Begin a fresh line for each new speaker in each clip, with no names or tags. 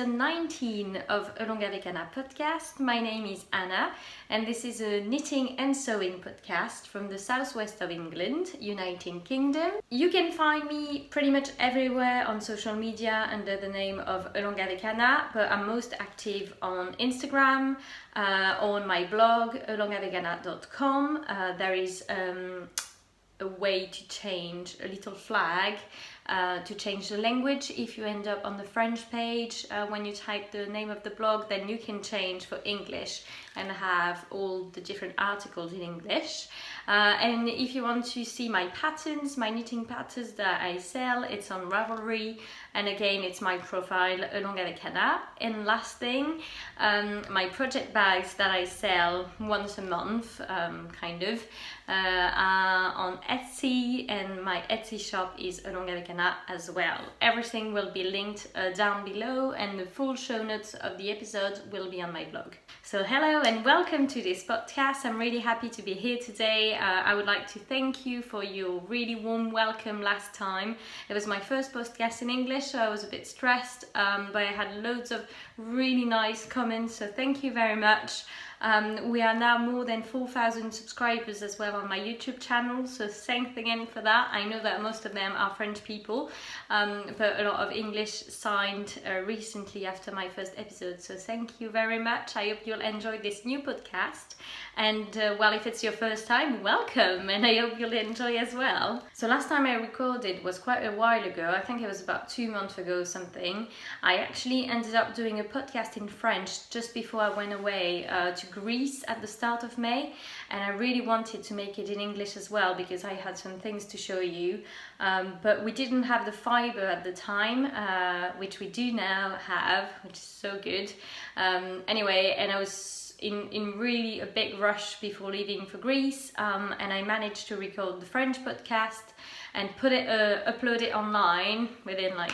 episode 19 of Avec podcast. My name is Anna, and this is a knitting and sewing podcast from the southwest of England, United Kingdom. You can find me pretty much everywhere on social media under the name of Avec, but I'm most active on Instagram, on my blog, elongavegana.com. There is a way to change a little flag to change the language. If you end up on the French page, when you type the name of the blog, then you can change for English and have all the different articles in English. And if you want to see my patterns, my knitting patterns that I sell, it's on Ravelry, and again it's my profile Ilona Blouse. And last thing, my project bags that I sell once a month, are on Etsy, and my Etsy shop is Ilona Blouse as well. Everything will be linked down below, and the full show notes of the episode will be on my blog. So hello and welcome to this podcast. I'm really happy to be here today. I would like to thank you for your really warm welcome last time. It was my first podcast in English, so I was a bit stressed, but I had loads of really nice comments, so thank you very much. We are now more than 4,000 subscribers as well on my YouTube channel, so thanks again for that. I know that most of them are French people, but a lot of English signed recently after my first episode, so thank you very much. I hope you'll enjoy this new podcast, and well, if it's your first time, welcome, and I hope you'll enjoy as well. So last time I recorded was quite a while ago. I think it was about 2 months ago or something. I actually ended up doing a podcast in French just before I went away to Greece at the start of May, and I really wanted to make it in English as well because I had some things to show you, but we didn't have the fibre at the time, which we do now have, which is so good. Anyway, and I was in really a big rush before leaving for Greece, and I managed to record the French podcast and upload it online within like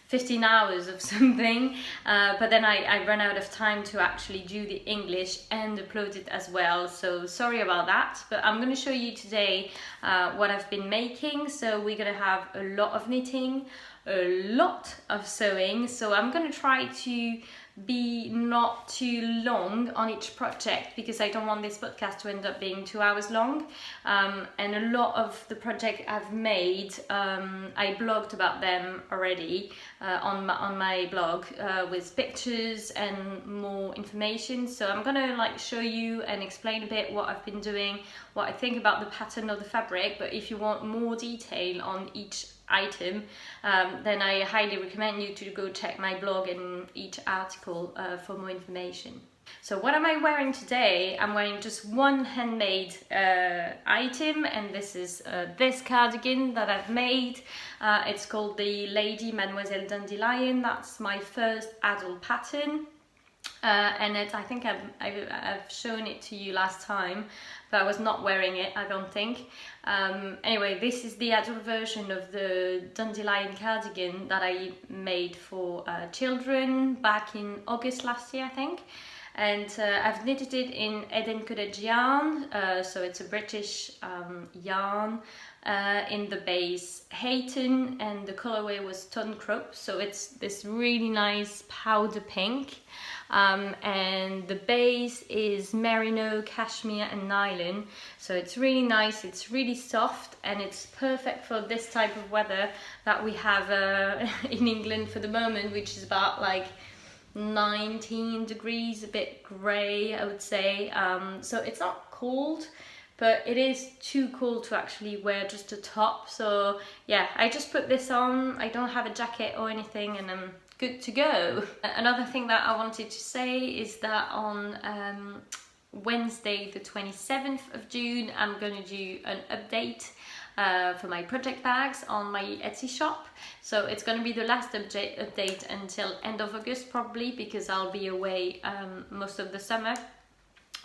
15 hours of something, but then I ran out of time to actually do the English and upload it as well, so sorry about that. But I'm going to show you today what I've been making. So we're going to have a lot of knitting, a lot of sewing, so I'm going to try to be not too long on each project because I don't want this podcast to end up being 2 hours long, and a lot of the project I've made, I blogged about them already on my blog with pictures and more information. So I'm gonna show you and explain a bit what I've been doing, what I think about the pattern of the fabric. But if you want more detail on each item, then I highly recommend you to go check my blog and each article for more information. So what am I wearing today? I'm wearing just one handmade item, and this is this cardigan that I've made. It's called the Lady Mademoiselle Dandelion. That's my first adult pattern. And I think I've shown it to you last time, but I was not wearing it, I don't think. Anyway, this is the adult version of the Dandelion Cardigan that I made for children back in August last year, I think. And I've knitted it in Eden Cottage yarn, so it's a British yarn. In the base Hayton, and the colorway was Ton Crop, so it's this really nice powder pink, and the base is merino, cashmere and nylon, so it's really nice, it's really soft, and it's perfect for this type of weather that we have in England for the moment, which is about like 19 degrees, a bit grey I would say, so it's not cold, but it is too cold to actually wear just a top. So yeah, I just put this on. I don't have a jacket or anything, and I'm good to go. Another thing that I wanted to say is that on Wednesday the 27th of June, I'm going to do an update for my project bags on my Etsy shop. So it's going to be the last update until end of August probably, because I'll be away most of the summer,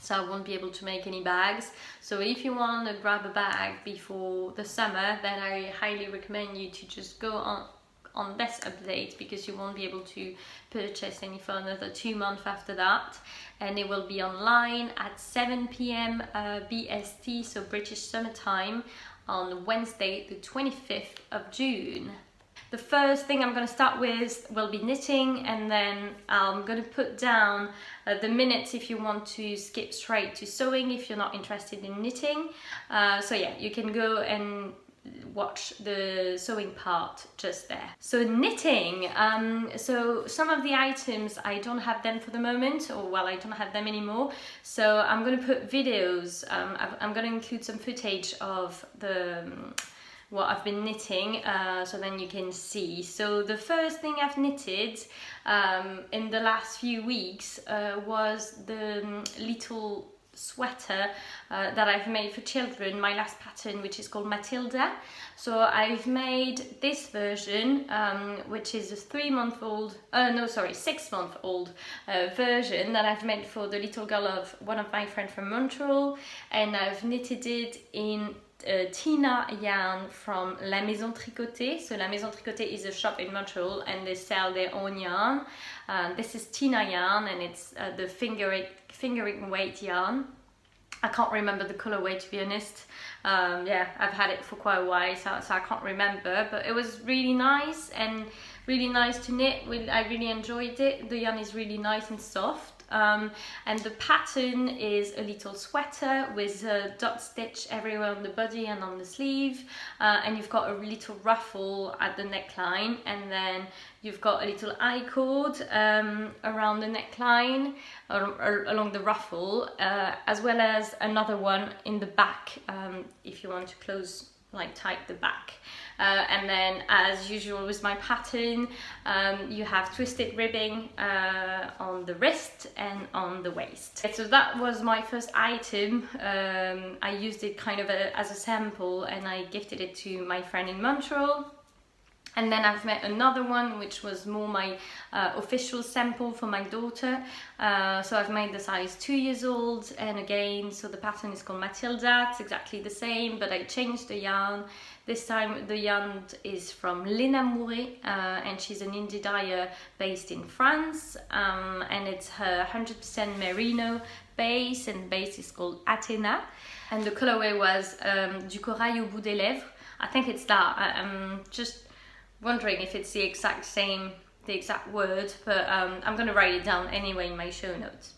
so I won't be able to make any bags. So if you want to grab a bag before the summer, then I highly recommend you to just go on this update, because you won't be able to purchase any for another 2 months after that, and it will be online at 7 p.m. BST, so British Summer Time, on Wednesday the 25th of June. The first thing I'm going to start with will be knitting, and then I'm going to put down the minutes if you want to skip straight to sewing if you're not interested in knitting. So yeah, you can go and watch the sewing part just there. So knitting, so some of the items I don't have them for the moment, or well, I don't have them anymore, so I'm going to put videos. I'm going to include some footage of what I've been knitting, so then you can see. So the first thing I've knitted in the last few weeks was the little sweater that I've made for children, my last pattern, which is called Matilda. So I've made this version, which is a 6-month-old version that I've made for the little girl of one of my friends from Montreal, and I've knitted it in Tina yarn from La Maison Tricotée. So La Maison Tricotée is a shop in Montreal and they sell their own yarn. This is Tina yarn, and it's the fingering weight yarn. I can't remember the colorway, to be honest. Yeah, I've had it for quite a while, so I can't remember, but it was really nice and really nice to knit. I really enjoyed it. The yarn is really nice and soft. And the pattern is a little sweater with a dot stitch everywhere on the body and on the sleeve, and you've got a little ruffle at the neckline, and then you've got a little I-cord around the neckline, along the ruffle, as well as another one in the back if you want to close, like tight the back. And then, as usual with my pattern, you have twisted ribbing on the wrist and on the waist. So that was my first item. I used it kind of as a sample, and I gifted it to my friend in Montreal. And then I've made another one, which was more my official sample for my daughter. So I've made the size 2 years old, and again, so the pattern is called Matilda. It's exactly the same, but I changed the yarn. This time the yarn is from Léna Mouret, and she's an indie dyer based in France, and it's her 100% merino base, and the base is called Athena, and the colorway was Du corail au bout des lèvres. I think it's that. I'm just wondering if it's the exact word, but I'm gonna write it down anyway in my show notes.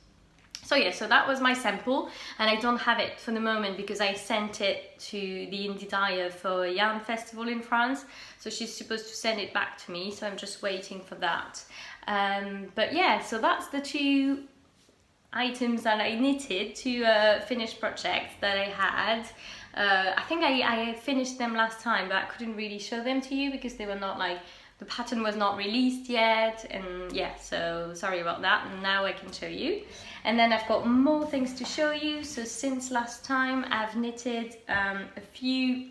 So yeah, so that was my sample, and I don't have it for the moment because I sent it to the indie dyer for a yarn festival in France, so she's supposed to send it back to me, so I'm just waiting for that. But yeah, so that's the 2 items that I knitted, 2 finished projects that I had. I think I finished them last time, but I couldn't really show them to you because they were not the pattern was not released yet, and yeah, so sorry about that. And now I can show you. And then I've got more things to show you. So since last time I've knitted a few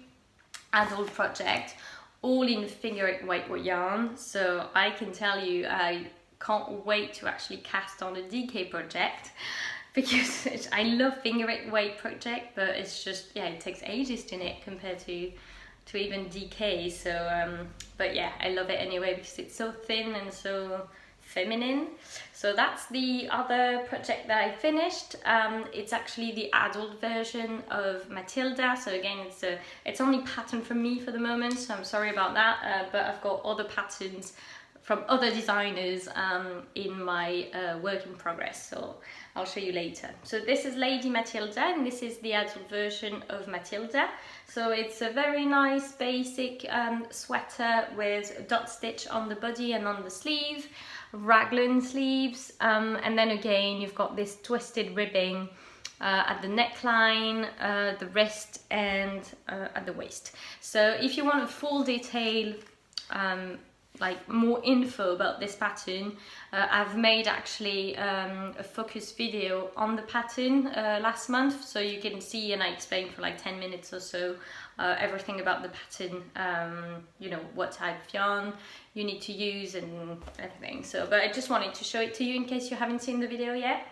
adult projects, all in fingering weight yarn. So I can tell you I can't wait to actually cast on a DK project, because I love fingering weight project, but it's just, yeah, it takes ages to knit compared to even DK. So but yeah, I love it anyway because it's so thin and so feminine. So that's the other project that I finished. It's actually the adult version of Matilda. So again, it's only pattern for me for the moment, so I'm sorry about that, but I've got other patterns from other designers in my work in progress, so I'll show you later. So this is Lady Matilda, and this is the adult version of Matilda. So it's a very nice basic sweater with dot stitch on the body and on the sleeve, raglan sleeves, and then again you've got this twisted ribbing at the neckline, the wrist, and at the waist. So if you want a full detail, like more info about this pattern, I've made actually a focus video on the pattern last month, so you can see, and I explained for like 10 minutes or so everything about the pattern, you know, what type of yarn you need to use and everything. So, but I just wanted to show it to you in case you haven't seen the video yet.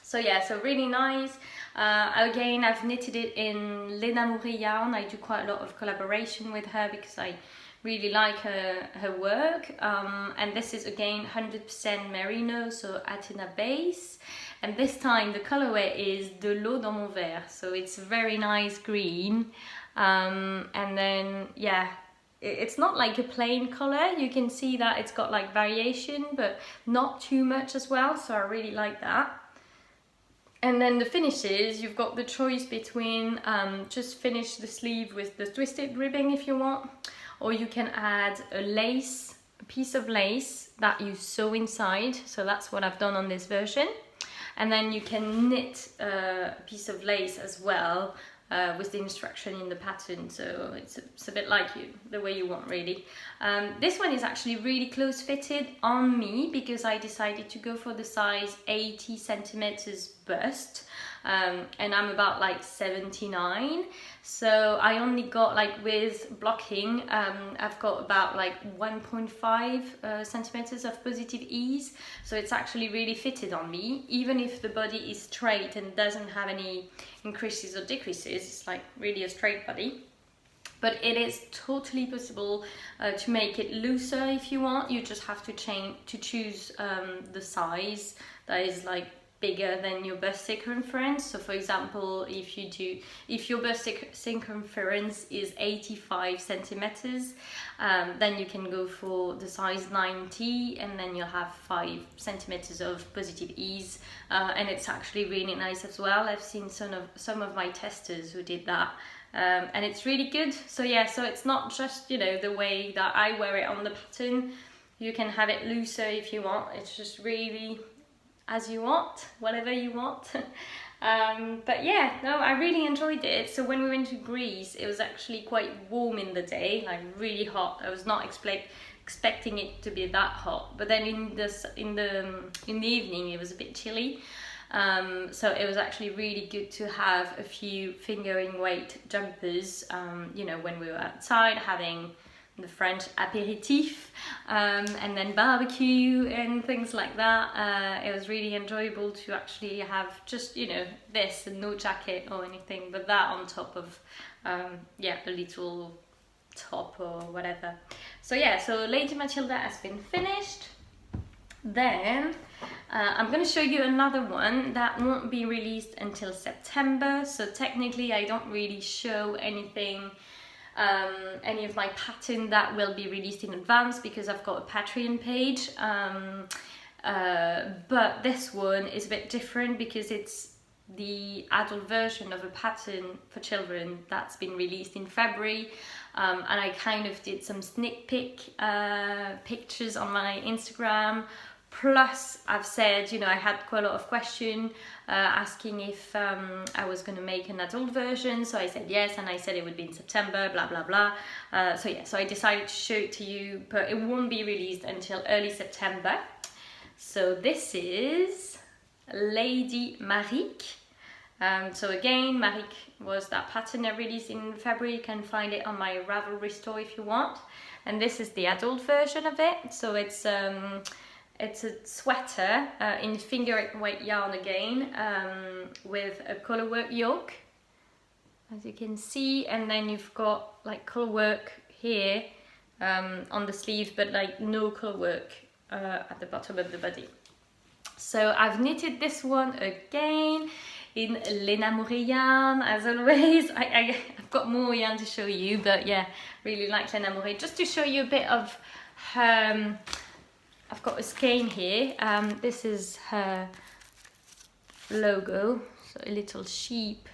So yeah, so really nice. Again, I've knitted it in Léna Mouret yarn. I do quite a lot of collaboration with her because I really like her work, and this is again 100% merino, so Athena base, and this time the colorway is De l'eau dans mon verre, so it's very nice green, and then yeah, it's not like a plain color. You can see that it's got like variation, but not too much as well, so I really like that. And then the finishes, you've got the choice between just finish the sleeve with the twisted ribbing if you want, or you can add a piece of lace that you sew inside. So that's what I've done on this version. And then you can knit a piece of lace as well with the instruction in the pattern. So it's a bit like the way you want, really. This one is actually really close fitted on me because I decided to go for the size 80 centimeters bust. And I'm about like 79, so I only got, like, with blocking, I've got about like 1.5 centimeters of positive ease, so it's actually really fitted on me. Even if the body is straight and doesn't have any increases or decreases, it's like really a straight body. But it is totally possible to make it looser if you want. You just have to choose the size that is like bigger than your bust circumference. So for example, if your bust circumference is 85 centimeters, then you can go for the size 90, and then you'll have 5 centimeters of positive ease, and it's actually really nice as well. I've seen some of my testers who did that, and it's really good. So yeah, so it's not just, you know, the way that I wear it on the pattern. You can have it looser if you want. It's just really as you want, whatever you want. But yeah, no, I really enjoyed it. So when we went to Greece, it was actually quite warm in the day, like really hot. I was not expecting it to be that hot, but then in the evening it was a bit chilly. So it was actually really good to have a few fingering weight jumpers, you know, when we were outside having the French aperitif, and then barbecue and things like that. It was really enjoyable to actually have just, you know, this and no jacket or anything, but that on top of yeah, a little top or whatever. So yeah, so Lady Matilda has been finished. Then I'm going to show you another one that won't be released until September, so technically I don't really show anything, any of my pattern that will be released in advance because I've got a Patreon page, but this one is a bit different because it's the adult version of a pattern for children that's been released in February, and I kind of did some sneak peek pictures on my Instagram. Plus, I've said, you know, I had quite a lot of questions asking if I was going to make an adult version. So I said yes, and I said it would be in September, blah, blah, blah. So yeah, so I decided to show it to you, but it won't be released until early September. So this is Lady Marique. So again, Marique was that pattern I released in February. You can find it on my Ravelry store if you want. And this is the adult version of it. So it's a sweater in finger weight yarn again, with a colorwork yoke, as you can see, and then you've got like colorwork here on the sleeve, but like no colorwork at the bottom of the body. So I've knitted this one again in L'Enamoré yarn, as always. I've got more yarn to show you, but yeah, really like L'Enamoré. Just to show you a bit of her, I've got a skein here. This is her logo, so a little sheep,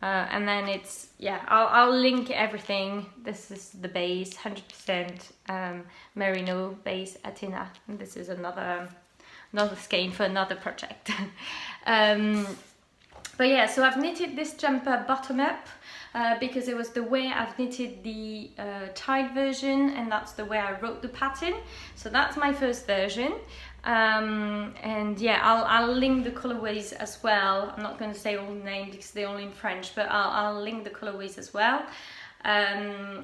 and then it's, yeah, I'll link everything. This is the base, 100% merino base Athena, and this is another skein for another project. But yeah, so I've knitted this jumper bottom up because it was the way I've knitted the child version, and that's the way I wrote the pattern. So that's my first version, and yeah, I'll link the colorways as well. I'm not going to say all the names because they're all in French, but I'll link the colorways as well. So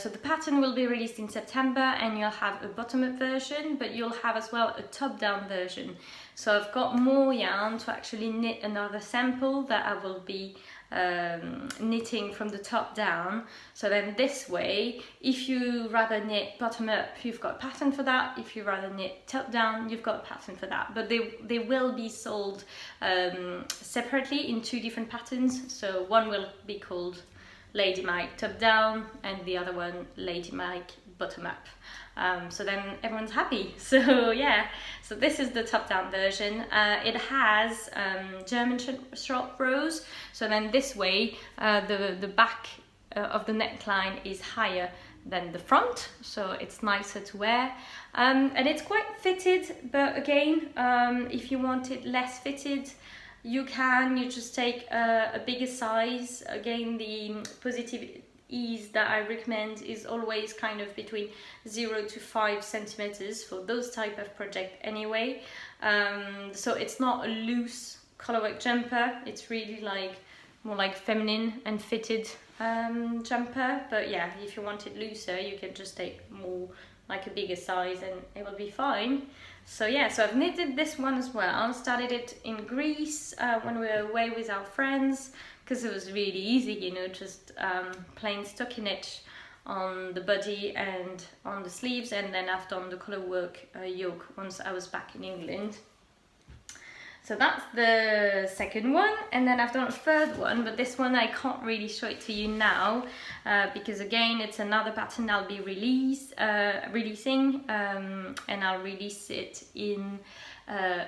the pattern will be released in September, and you'll have a bottom-up version, but you'll have as well a top-down version. So I've got more yarn to actually knit another sample that I will be knitting from the top down. So then this way, if you rather knit bottom up, you've got a pattern for that. If you rather knit top down, you've got a pattern for that. But they will be sold separately in two different patterns. So one will be called Lady Mike top down and the other one Lady Mike bottom up. So then everyone's happy. So yeah, so this is the top down version. It has German short rows, so then this way the back of the neckline is higher than the front, so it's nicer to wear, and it's quite fitted, but again, if you want it less fitted, you just take a bigger size. Again, the positive ease that I recommend is always kind of between 0 to 5 centimeters for those type of project anyway. So it's not a loose colorwork jumper, it's really like more like feminine and fitted jumper. But yeah, if you want it looser, you can just take more like a bigger size and it will be fine. So yeah, so I've knitted this one as well. Started it in Greece when we were away with our friends, because it was really easy, you know, just plain stockinette on the body and on the sleeves, and then I've done the colorwork yoke once I was back in England. So that's the second one, and then I've done a third one, but this one I can't really show it to you now because again it's another pattern I'll be releasing, and I'll release it in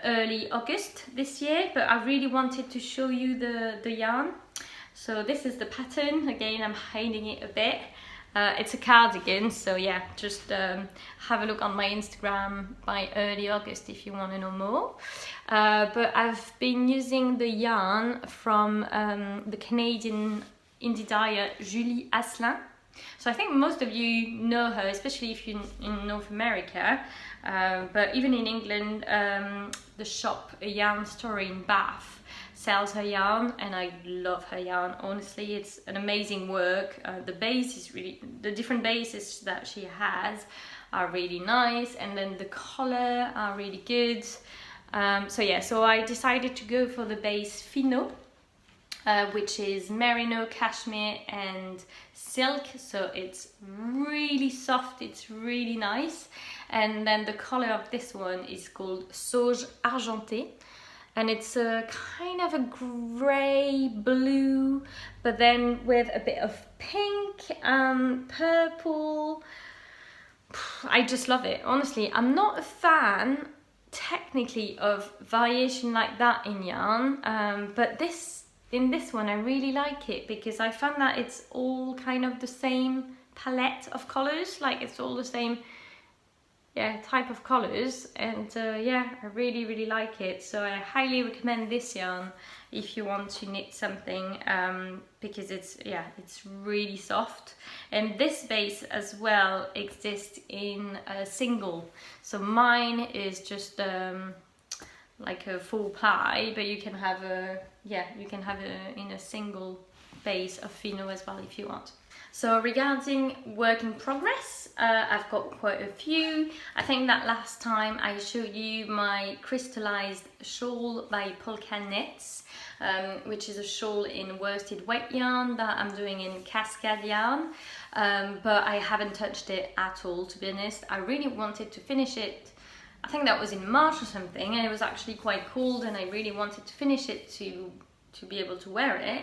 early August this year, but I really wanted to show you the yarn. So this is the pattern. Again, I'm hiding it a bit. It's a cardigan, so yeah, just have a look on my Instagram by early August if you want to know more. But I've been using the yarn from the Canadian indie dyer Julie Asselin. So I think most of you know her, especially if you're in North America, but even in England, the shop A Yarn Story in Bath sells her yarn, and I love her yarn. Honestly, it's an amazing work. The base is really, the different bases that she has are really nice, and then the color are really good. So yeah, so I decided to go for the base Fino, which is merino, cashmere and silk, so it's really soft, it's really nice. And then the color of this one is called Sauge Argenté, and it's a kind of a grey blue, but then with a bit of pink, purple. I just love it. Honestly, I'm not a fan technically of variation like that in yarn, but in this one I really like it because I found that it's all kind of the same palette of colors, like it's all the same type of colors, and yeah, I really like it. So I highly recommend this yarn if you want to knit something, because it's really soft. And this base as well exists in a single, so mine is just like a full ply, but you can have in a single base of Fino as well if you want. So regarding work in progress, I've got quite a few. I think that last time I showed you my crystallized shawl by Polka Knits, which is a shawl in worsted weight yarn that I'm doing in cascade yarn, but I haven't touched it at all, to be honest. I really wanted to finish it. I think that was in March or something, and it was actually quite cold, and I really wanted to finish it to be able to wear it.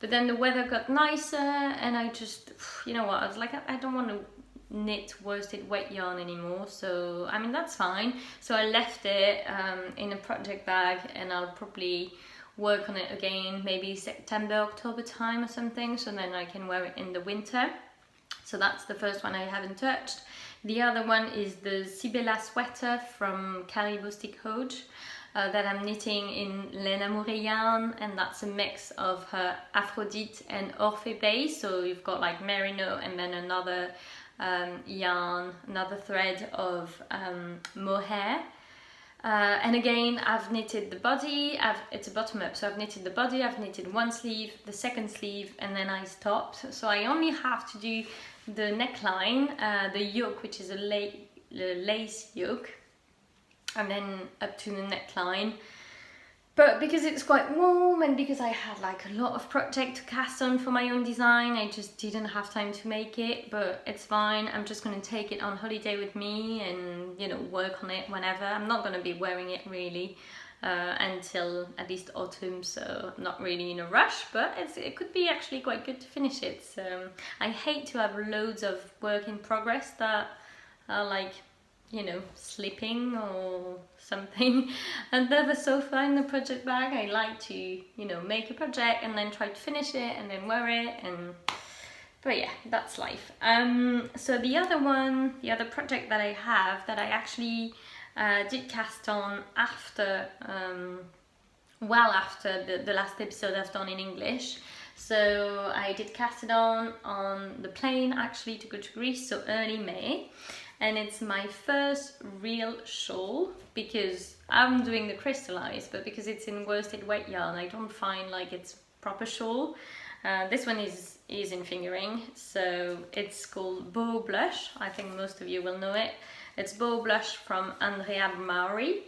But then the weather got nicer, and I just, you know what, I was like, I don't want to knit worsted weight yarn anymore, so I mean that's fine. So I left it in a project bag, and I'll probably work on it again maybe September, October time or something, so then I can wear it in the winter. So that's the first one I haven't touched. The other one is the Sibella sweater from Caribou Stick Hodge. That I'm knitting in Lena Mouret yarn, and that's a mix of her Aphrodite and Orphée base. So you've got like merino and then another yarn, another thread of mohair. And again, I've knitted the body, it's a bottom up, so I've knitted the body, I've knitted one sleeve, the second sleeve, and then I stopped. So I only have to do the neckline, the yoke, which is a lace yoke, and then up to the neckline. But because it's quite warm, and because I had like a lot of project to cast on for my own design, I just didn't have time to make it, but it's fine. I'm just going to take it on holiday with me and, you know, work on it whenever. I'm not going to be wearing it really. until at least autumn, so I'm not really in a rush, but it could be actually quite good to finish it. So I hate to have loads of work in progress that are like, you know, sleeping or something under the sofa in the project bag. I like to, you know, make a project and then try to finish it and then wear it, but yeah, that's life. So the other project that I have that I actually did cast on after, well after the last episode I've done in English. So I did cast it on the plane actually to go to Greece, so early May. And it's my first real shawl, because I'm doing the crystallized, but because it's in worsted weight yarn, I don't find like it's proper shawl. This one is in fingering, so it's called Beau Blush. I think most of you will know it. It's Beau Blush from Andrea Maury,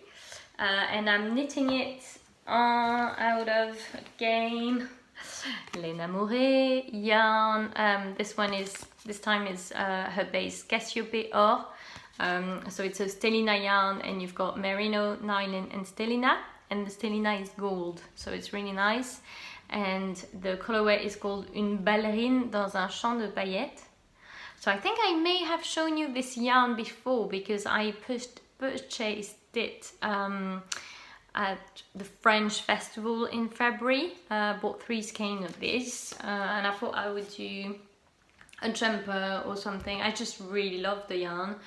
and I'm knitting it out of, again, l'Enamoré yarn. This time is her base Cassiope Or. So it's a Stellina yarn, and you've got Merino, Nylon and Stellina, and the Stellina is gold, so it's really nice. And the colorway is called Une ballerine dans un champ de paillettes. So I think I may have shown you this yarn before, because I purchased it at the French festival in February. Bought 3 skeins of this, and I thought I would do a jumper or something. I just really love the yarn.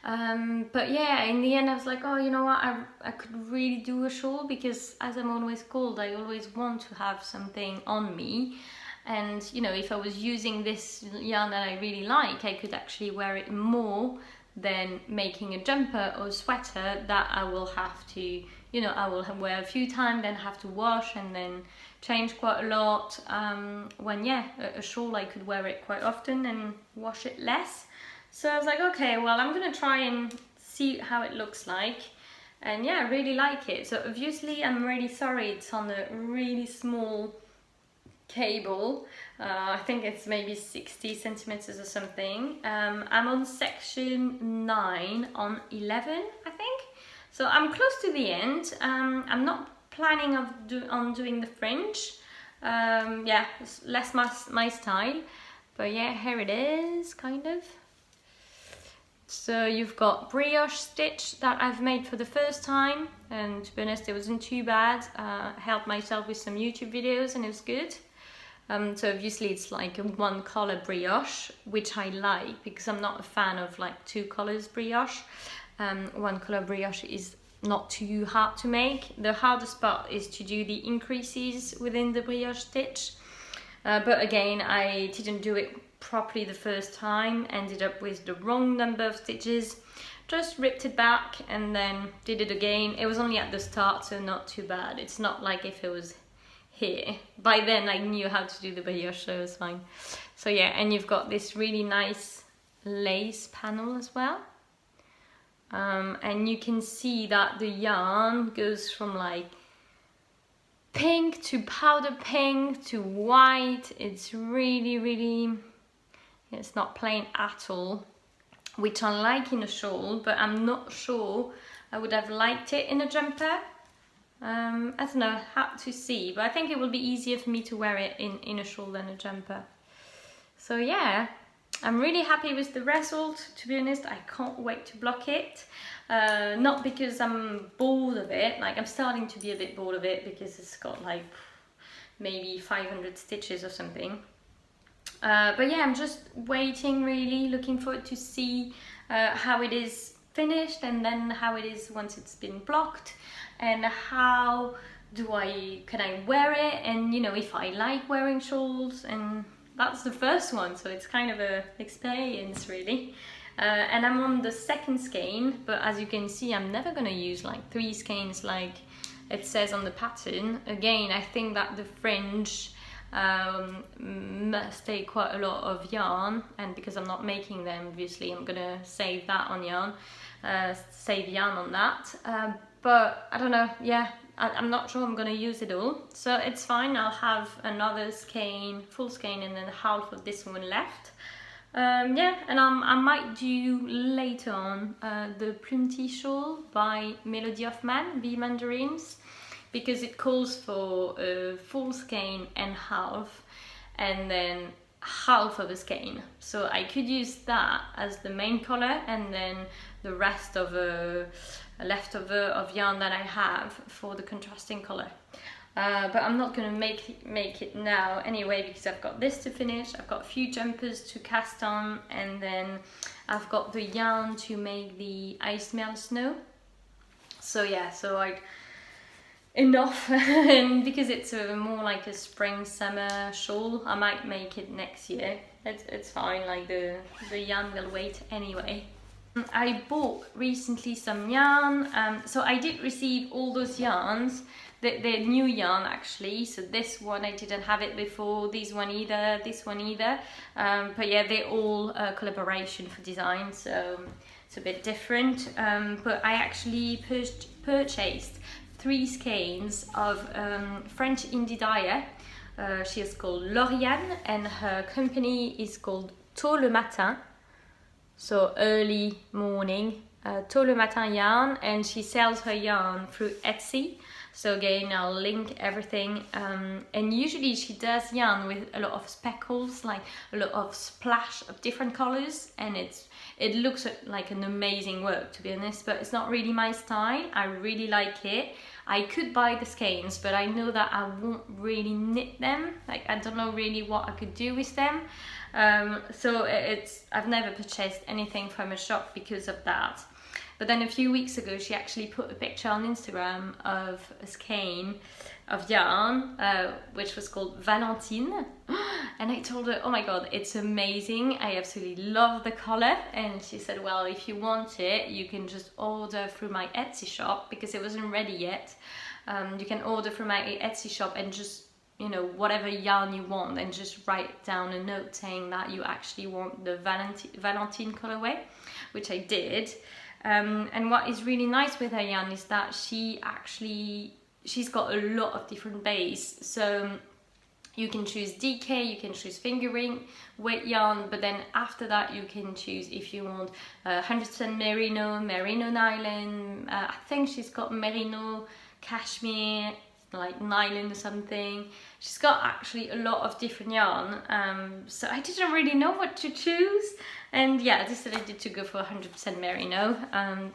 But yeah, in the end I was like, oh, you know what, I could really do a shawl, because as I'm always cold, I always want to have something on me. And you know, if I was using this yarn that I really like, I could actually wear it more than making a jumper or sweater that I will have to, you know, I will wear a few times, then have to wash and then change quite a lot. When yeah, a shawl I could wear it quite often and wash it less. So I was like, okay, well, I'm gonna try and see how it looks like. And yeah, I really like it. So obviously I'm really sorry it's on a really small cable. I think it's maybe 60 centimeters or something. I'm on section 9 on 11, I think. So I'm close to the end. I'm not planning on doing the fringe. Yeah, it's less my style. But yeah, here it is, kind of. So you've got brioche stitch that I've made for the first time, and to be honest, it wasn't too bad. Helped myself with some YouTube videos and it was good. So obviously it's like a 1 color brioche, which I like because I'm not a fan of like 2 colors brioche. 1 color brioche is not too hard to make. The hardest part is to do the increases within the brioche stitch. But again, I didn't do it properly the first time, ended up with the wrong number of stitches, just ripped it back and then did it again. It was only at the start, so not too bad. It's not like if it was here. By then I knew how to do the brioche, so it was fine. So yeah, and you've got this really nice lace panel as well. And you can see that the yarn goes from like pink to powder pink to white. It's really, it's not plain at all, which I like in a shawl, but I'm not sure I would have liked it in a jumper. I don't know, how to see, but I think it will be easier for me to wear it in a shawl than a jumper. So yeah, I'm really happy with the result, to be honest. I can't wait to block it. Not because I'm bored of it, like I'm starting to be a bit bored of it because it's got like maybe 500 stitches or something. But yeah, I'm just waiting, really looking forward to see how it is finished, and then how it is once it's been blocked, and how can I wear it, and you know, if I like wearing shawls. And that's the first one, so it's kind of a experience really. And I'm on the 2nd skein, but as you can see, I'm never gonna use like 3 skeins like it says on the pattern. Again, I think that the fringe must take quite a lot of yarn, and because I'm not making them, obviously I'm gonna save that on yarn, save yarn on that. But I don't know, yeah, I'm not sure I'm gonna use it all, so it's fine. I'll have another skein, full skein, and then half of this one left. Yeah, and I might do later on the Plume Tea Shawl by Melody Hoffman, the Mandarins, because it calls for a full skein and half, and then half of a skein. So I could use that as the main color, and then the rest of a leftover of yarn that I have for the contrasting color. But I'm not going to make it now anyway, because I've got this to finish, I've got a few jumpers to cast on, and then I've got the yarn to make the I Smell Snow. So yeah, enough. And because it's more like a spring summer shawl, I might make it next year. It's fine, like the yarn will wait anyway. I bought recently some yarn, so I did receive all those yarns. They're new yarn actually, so this one I didn't have it before, this one either, but yeah, they're all collaboration for design, so it's a bit different. But I actually purchased 3 skeins of French indie dyer. She is called Lauriane, and her company is called Tôt le Matin, so early morning, Tôt le Matin yarn, and she sells her yarn through Etsy. So again, I'll link everything, and usually she does yarn with a lot of speckles, like a lot of splash of different colors, and it looks like an amazing work, to be honest, but it's not really my style. I really like it. I could buy the skeins, but I know that I won't really knit them. Like, I don't know really what I could do with them. So I've never purchased anything from a shop because of that. But then a few weeks ago, she actually put a picture on Instagram of a skein of yarn, which was called Valentine. And I told her, oh my God, it's amazing. I absolutely love the color. And she said, well, if you want it, you can just order through my Etsy shop, because it wasn't ready yet. You can order through my Etsy shop and just, you know, whatever yarn you want, and just write down a note saying that you actually want the Valentine colorway, which I did. And what is really nice with her yarn is that she's got a lot of different bays. So you can choose DK, you can choose fingering, weight yarn, but then after that you can choose if you want 100% merino, merino nylon, I think she's got merino cashmere, like nylon or something. She's got actually a lot of different yarn, so I didn't really know what to choose, and yeah, I decided to go for 100% merino,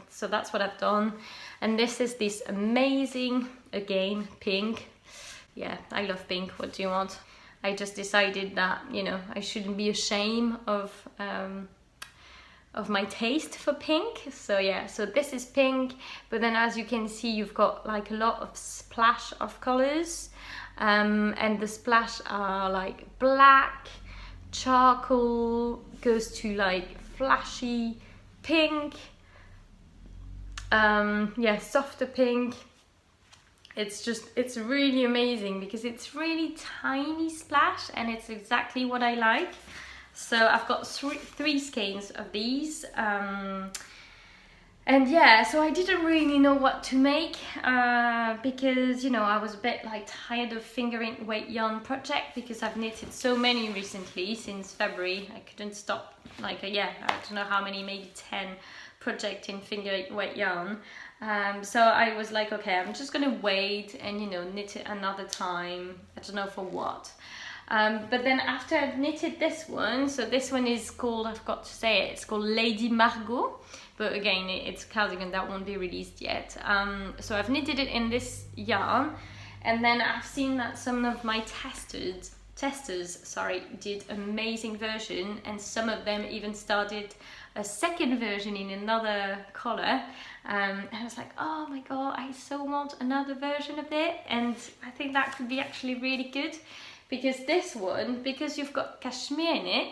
so that's what I've done. And this is this amazing, again, pink. Yeah, I love pink, what do you want? I just decided that, you know, I shouldn't be ashamed of my taste for pink. So yeah, so this is pink, but then as you can see, you've got like a lot of splash of colors, and the splash are like black, charcoal, goes to like flashy pink, yeah, softer pink. It's really amazing because it's really tiny splash, and it's exactly what I like. So I've got three skeins of these, and yeah, so I didn't really know what to make, because, you know, I was a bit like tired of fingering weight yarn project, because I've knitted so many recently since February. I couldn't stop, like, yeah, I don't know how many, maybe 10 projects in fingering weight yarn. So I was like, okay, I'm just gonna wait and, you know, knit it another time. I don't know for what. But then after I've knitted this one, so this one is called, I forgot to say it, it's called Lady Margot, but again, it's a cardigan that won't be released yet. So I've knitted it in this yarn, and then I've seen that some of my testers did amazing version, and some of them even started a second version in another color, and I was like, oh my God, I so want another version of it. And I think that could be actually really good, because this one, because you've got cashmere in it,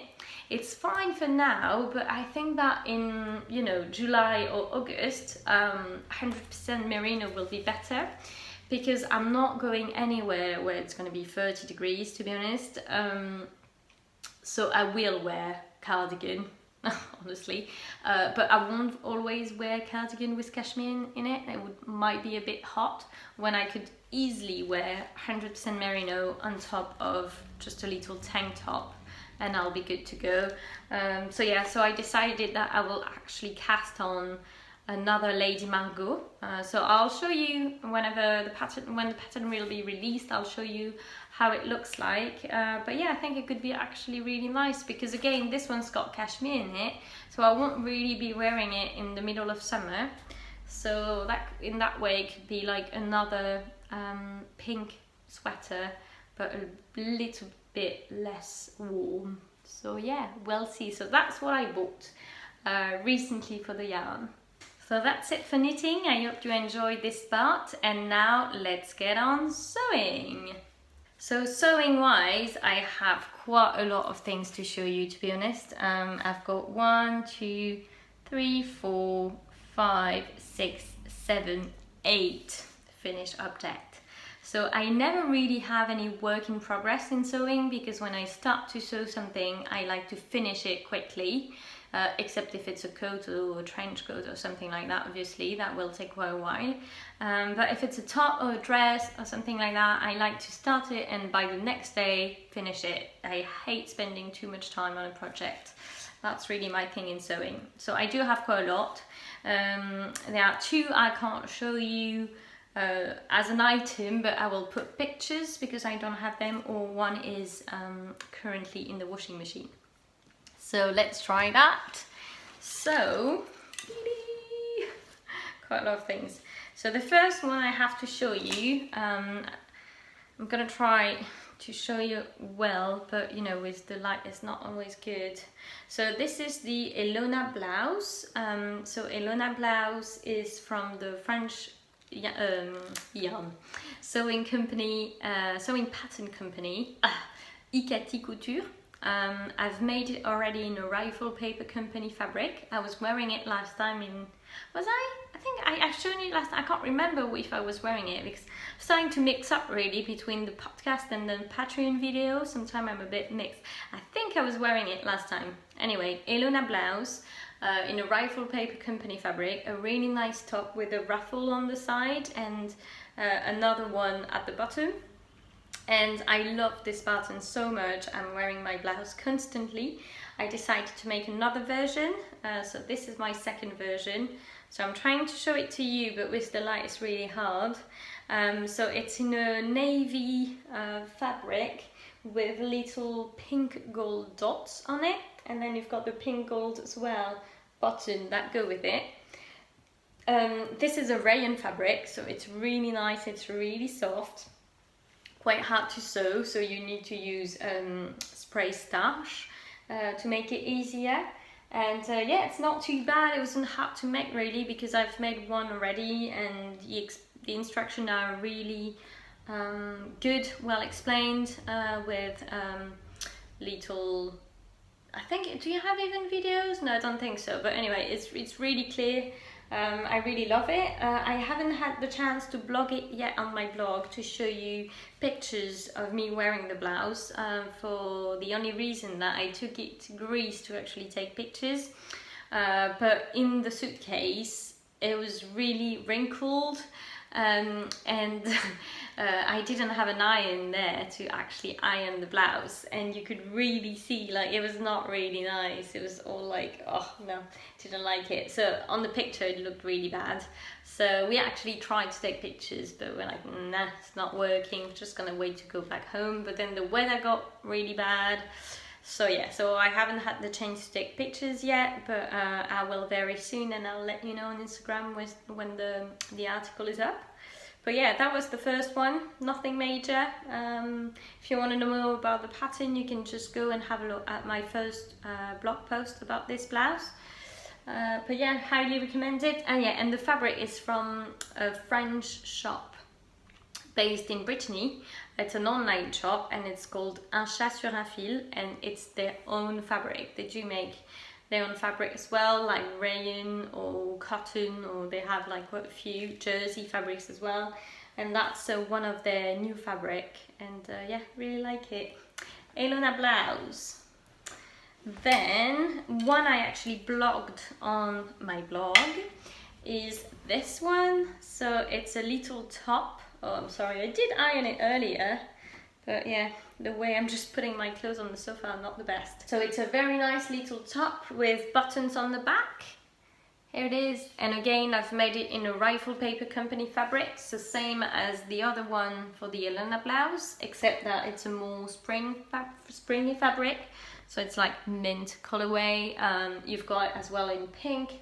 it's fine for now, but I think that in, you know, July or August, 100% merino will be better, because I'm not going anywhere where it's going to be 30 degrees, to be honest. So I will wear cardigan, honestly, but I won't always wear cardigan with cashmere in it. It might be a bit hot, when I could easily wear 100% merino on top of just a little tank top and I'll be good to go. So yeah, so I decided that I will actually cast on another Lady Margot. So I'll show you when the pattern will be released. I'll show you how it looks like. But yeah, I think it could be actually really nice, because again, this one's got cashmere in it, so I won't really be wearing it in the middle of summer. So that in that way it could be like another pink sweater, but a little bit less warm. So yeah, we'll see. So that's what I bought recently for the yarn. So that's it for knitting. I hope you enjoyed this part, and now let's get on sewing. So sewing wise, I have quite a lot of things to show you, to be honest. I've got 1, 2, 3, 4, 5, 6, 7, 8 finished objects. So I never really have any work in progress in sewing, because when I start to sew something, I like to finish it quickly. Except if it's a coat or a trench coat or something like that, obviously that will take quite a while. But if it's a top or a dress or something like that, I like to start it and by the next day finish it. I hate spending too much time on a project. That's really my thing in sewing. So I do have quite a lot. There are 2 I can't show you as an item, but I will put pictures because I don't have them, or one is currently in the washing machine. So let's try that. So, quite a lot of things. So the first one I have to show you, I'm gonna try to show you well, but you know, with the light it's not always good. So this is the Ilona Blouse. So Ilona Blouse is from the French yarn sewing company, sewing pattern company, ENG Couture. I've made it already in a rifle paper company fabric. I was wearing it last time in, was I? I think I've shown it last time. I can't remember if I was wearing it, because I'm starting to mix up really between the podcast and the Patreon video. Sometimes I'm a bit mixed. I think I was wearing it last time. Anyway, Ilona Blouse in a rifle paper company fabric. A really nice top with a ruffle on the side and another one at the bottom. And I love this pattern so much. I'm wearing my blouse constantly. I decided to make another version. So this is my second version. So I'm trying to show it to you, but with the light it's really hard. So it's in a navy fabric with little pink gold dots on it. And then you've got the pink gold as well button that go with it. This is a rayon fabric, so it's really nice, it's really soft. Quite hard to sew, so you need to use spray starch to make it easier. And yeah, it's not too bad. It wasn't hard to make really, because I've made one already, and the instructions are really good, well explained, with little, I think, do you have even videos? No, I don't think so, but anyway, it's really clear. I really love it. I haven't had the chance to blog it yet on my blog to show you pictures of me wearing the blouse, for the only reason that I took it to Greece to actually take pictures. But in the suitcase it was really wrinkled, and I didn't have an iron there to actually iron the blouse, and you could really see like it was not really nice. It was all like, oh no, didn't like it. So on the picture it looked really bad. So we actually tried to take pictures, but we're like, nah, it's not working, we're just gonna wait to go back home. But then the weather got really bad. So yeah, so I haven't had the chance to take pictures yet, but I will very soon, and I'll let you know on Instagram when the article is up. But yeah, that was the first one, nothing major. If you want to know more about the pattern, you can just go and have a look at my first blog post about this blouse. But yeah, highly recommend it. And yeah, and the fabric is from a French shop based in Brittany. It's an online shop, and it's called Un Chat sur un Fil, and it's their own fabric. They do make their own fabric as well, like rayon or cotton, or they have like quite a few jersey fabrics as well. And that's one of their new fabric, and yeah, really like it. Ilona Blouse. Then one I actually blogged on my blog is this one. So it's a little top. Oh, I'm sorry, I did iron it earlier, but yeah, the way I'm just putting my clothes on the sofa are not the best. So it's a very nice little top with buttons on the back. Here it is, and again I've made it in a Rifle Paper Company fabric, so same as the other one for the Ilona Blouse, except that it's a more springy fabric, so it's like mint colorway. You've got it as well in pink,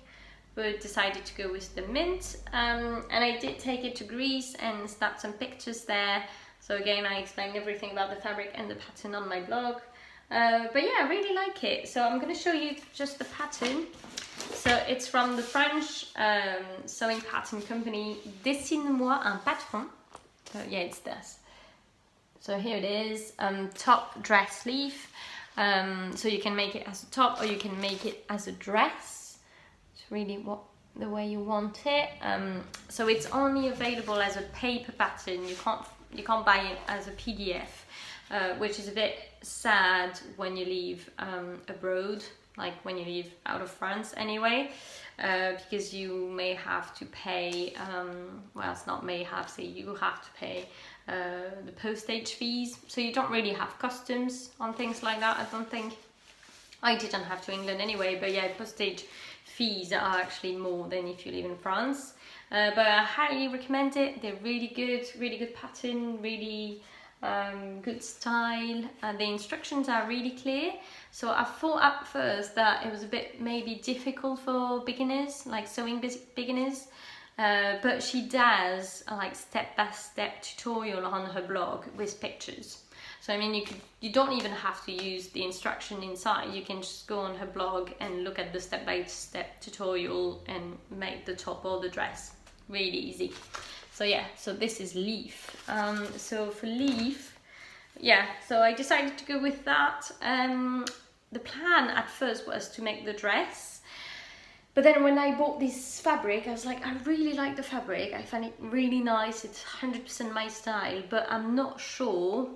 but decided to go with the mint, and I did take it to Greece and snap some pictures there. So again, I explained everything about the fabric and the pattern on my blog. But yeah, I really like it. So I'm going to show you just the pattern. So it's from the French sewing pattern company Dessine-moi un patron. So yeah, it's this. So here it is, top dress sleeve. So you can make it as a top or you can make it as a dress. It's really the way you want it. So it's only available as a paper pattern. You can't buy it as a PDF, which is a bit sad when you leave abroad, like when you leave out of France anyway, because you may have to pay, well, it's not may have, so you have to pay the postage fees. So you don't really have customs on things like that, I don't think. I didn't have to England anyway, but yeah, postage fees are actually more than if you live in France. But I highly recommend it. They're really good pattern, really good style, and the instructions are really clear. So I thought at first that it was a bit maybe difficult for beginners, like sewing beginners, but she does like step-by-step tutorial on her blog with pictures. So I mean, you don't even have to use the instruction inside. You can just go on her blog and look at the step-by-step tutorial and make the top or the dress. Really easy. So yeah, so this is leaf. So for leaf, yeah, so I decided to go with that. The plan at first was to make the dress, but then when I bought this fabric, I was like, I really like the fabric. I find it really nice. It's 100% my style, but I'm not sure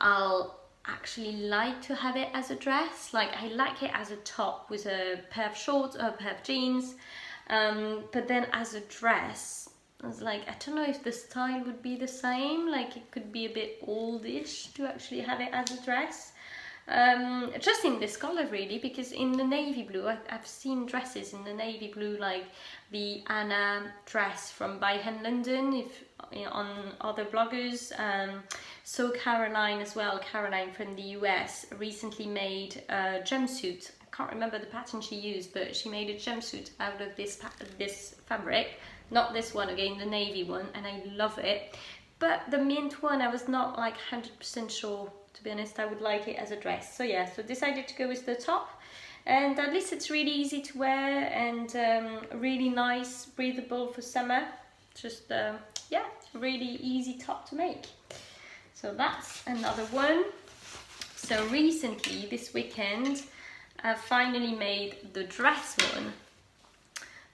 I'll actually like to have it as a dress. Like, I like it as a top with a pair of shorts or a pair of jeans, but then as a dress, I was like, I don't know if the style would be the same. Like, it could be a bit oldish to actually have it as a dress. Just in this color really, because in the navy blue, I've seen dresses in the navy blue, like the Anna dress from By Hand London, if on other bloggers. So Caroline as well, Caroline from the US, recently made a jumpsuit. I can't remember the pattern she used, but she made a jumpsuit out of this fabric. Not this one, again, the navy one, and I love it. But the mint one, I was not like 100% sure, to be honest, I would like it as a dress. So yeah, so decided to go with the top. And at least it's really easy to wear and really nice, breathable for summer. Just, yeah, really easy top to make. So that's another one. So recently, this weekend, I finally made the dress one.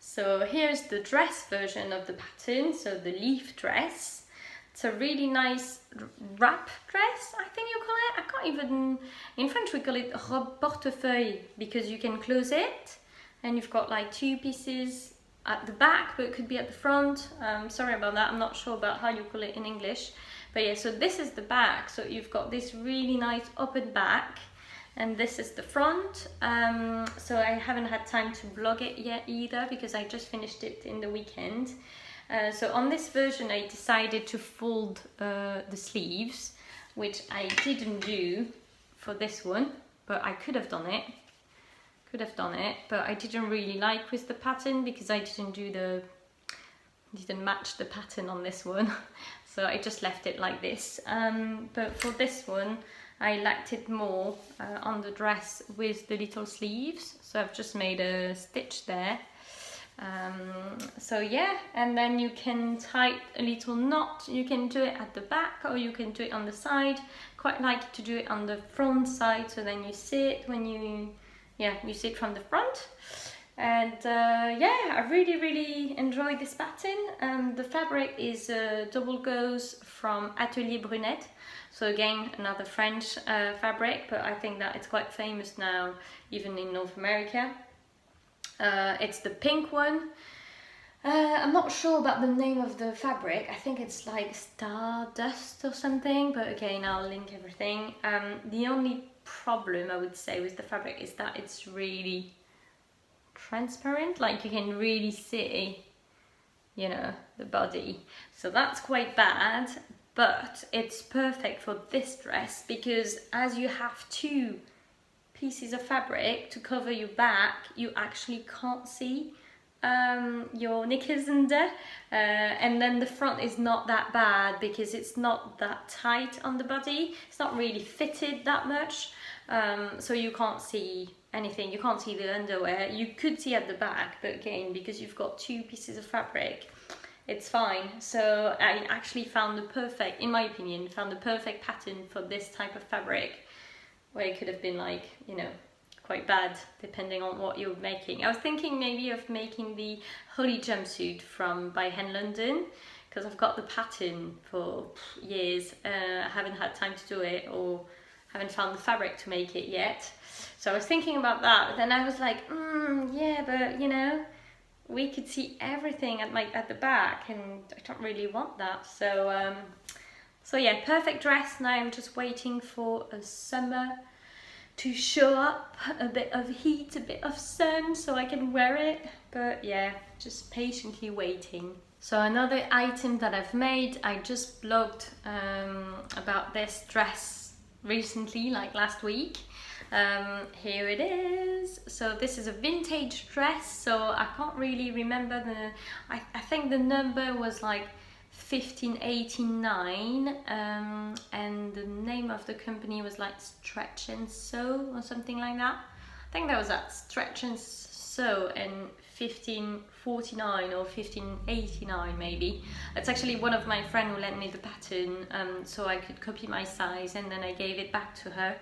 So here's the dress version of the pattern, so the leaf dress. It's a really nice wrap dress, I think you call it. I can't even, in French we call it robe portefeuille, because you can close it and you've got like two pieces at the back, but it could be at the front. Sorry about that, I'm not sure about how you call it in English. But yeah, so this is the back. So you've got this really nice open back, and this is the front. So I haven't had time to blog it yet either, because I just finished it in the weekend. So on this version I decided to fold the sleeves, which I didn't do for this one, but I could have done it. But I didn't really like with the pattern, because I didn't match the pattern on this one. So I just left it like this. But for this one, I liked it more on the dress with the little sleeves. So I've just made a stitch there. So yeah, and then you can tie a little knot. You can do it at the back or you can do it on the side. Quite like to do it on the front side, so then you sit you sit from the front. And yeah, I really enjoyed this pattern. The fabric is double gauze from Atelier Brunette. So again, another French fabric, but I think that it's quite famous now, even in North America. It's the pink one. I'm not sure about the name of the fabric. I think it's like Stardust or something, but again, I'll link everything. The only problem I would say with the fabric is that it's really transparent, like you can really see, you know, the body. So that's quite bad, but it's perfect for this dress because as you have two pieces of fabric to cover your back, you actually can't see your knickers under, and then the front is not that bad because it's not that tight on the body. It's not really fitted that much, so you can't see anything. You can't see the underwear. You could see at the back, but again, because you've got two pieces of fabric, it's fine. So I actually found the perfect, in my opinion, found the perfect pattern for this type of fabric, where it could have been like, you know, quite bad depending on what you're making. I was thinking maybe of making the Holly jumpsuit from by Hen London, because I've got the pattern for years. I haven't had time to do it, or haven't found the fabric to make it yet. So I was thinking about that, but then I was like, yeah, but you know, we could see everything at the back, and I don't really want that. So yeah, perfect dress. Now I'm just waiting for a summer to show up, a bit of heat, a bit of sun, so I can wear it. But yeah, just patiently waiting. So another item that I've made, I just blogged about this dress recently, like last week. Here it is. So this is a vintage dress, so I can't really remember I think the number was like 1589, and the name of the company was like Stretch and Sew or something like that. I think that was at Stretch and Sew in 1549 or 1589 maybe. It's actually one of my friends who lent me the pattern, so I could copy my size, and then I gave it back to her